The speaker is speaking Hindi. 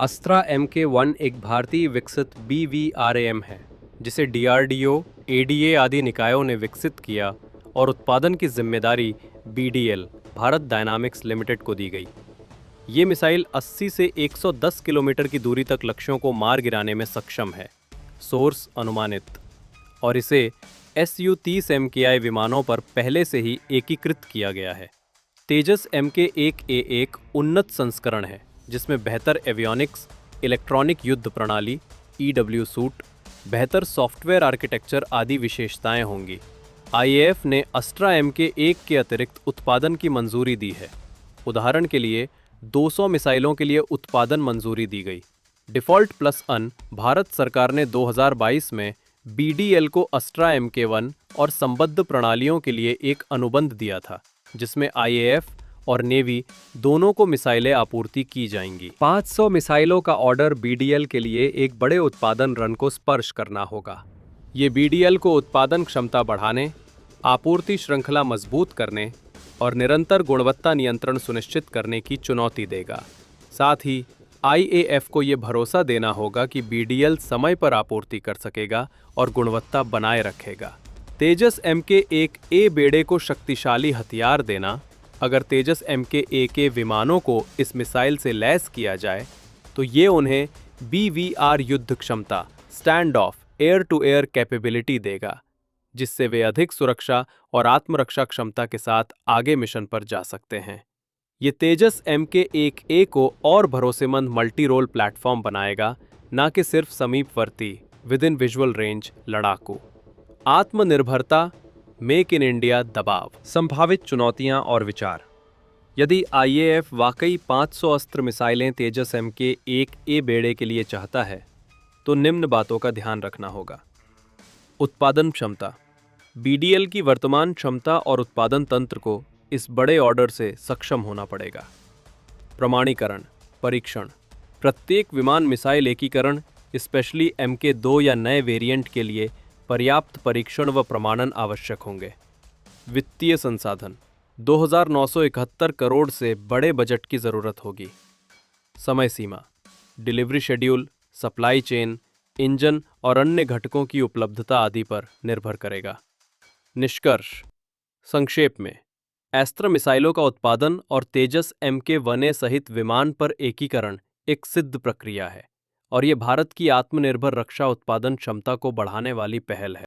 अस्त्रा MK1 एक भारतीय विकसित BVRAM है जिसे DRDO, ADA आदि निकायों ने विकसित किया और उत्पादन की जिम्मेदारी BDL, भारत डायनामिक्स लिमिटेड को दी गई। ये मिसाइल 80 से 110 किलोमीटर की दूरी तक लक्ष्यों को मार गिराने में सक्षम है, सोर्स अनुमानित, और इसे Su-30 MKI विमानों पर पहले से ही एकीकृत किया गया है। तेजस MK1A एक उन्नत संस्करण है जिसमें बेहतर एवियोनिक्स, इलेक्ट्रॉनिक युद्ध प्रणाली, EW सूट, बेहतर सॉफ्टवेयर आर्किटेक्चर आदि विशेषताएं होंगी। IAF ने अस्त्रा MK1 के अतिरिक्त उत्पादन की मंजूरी दी है। उदाहरण के लिए 200 मिसाइलों के लिए उत्पादन मंजूरी दी गई। डिफ़ॉल्ट प्लस अन भारत सरकार ने 2022 में BDL को अस्त्रा MK1 और संबद्ध प्रणालियों के लिए एक अनुबंध दिया था, जिसमें IAF और नेवी दोनों को मिसाइलें आपूर्ति की जाएंगी। 500 मिसाइलों का ऑर्डर BDL के लिए एक बड़े उत्पादन रन को स्पर्श करना होगा। ये BDL को उत्पादन क्षमता बढ़ाने, आपूर्ति श्रृंखला मजबूत करने और निरंतर गुणवत्ता नियंत्रण सुनिश्चित करने की चुनौती देगा। साथ ही IAF को ये भरोसा देना होगा कि BDL समय पर आपूर्ति कर सकेगा और गुणवत्ता बनाए रखेगा। तेजस MK1A बेड़े को शक्तिशाली हथियार देना। अगर तेजस MK1 के विमानों को इस मिसाइल से लैस किया जाए तो ये उन्हें BVR युद्ध क्षमता, stand off, air to air capability देगा, जिससे वे अधिक सुरक्षा और आत्मरक्षा क्षमता के साथ आगे मिशन पर जा सकते हैं। ये तेजस MK1A को और भरोसेमंद मल्टी रोल प्लेटफॉर्म बनाएगा, न कि सिर्फ समीपवर्ती विद इन विजुअल रेंज लड़ाकू। आत्मनिर्भरता, मेक इन इंडिया दबाव, संभावित चुनौतियां और विचार। यदि IAF वाकई 500 अस्त्र मिसाइलें तेजस MK1A बेड़े के लिए चाहता है तो निम्न बातों का ध्यान रखना होगा। उत्पादन क्षमता। BDL की वर्तमान क्षमता और उत्पादन तंत्र को इस बड़े ऑर्डर से सक्षम होना पड़ेगा। प्रमाणीकरण, परीक्षण। प्रत्येक विमान मिसाइल एकीकरण, स्पेशली MK2 या नए वेरिएंट के लिए पर्याप्त परीक्षण व प्रमाणन आवश्यक होंगे। वित्तीय संसाधन। 2,971 करोड़ से बड़े बजट की जरूरत होगी। समय सीमा, delivery schedule, supply chain, engine और अन्य घटकों की उपलब्धता आदि पर निर्भर करेगा। निष्कर्ष। संक्षेप में, अस्त्र मिसाइलों का उत्पादन और तेजस MK1A सहित विमान पर एकीकरण एक सिद्ध प्रक्रिया है और ये भारत की आत्मनिर्भर रक्षा उत्पादन क्षमता को बढ़ाने वाली पहल है।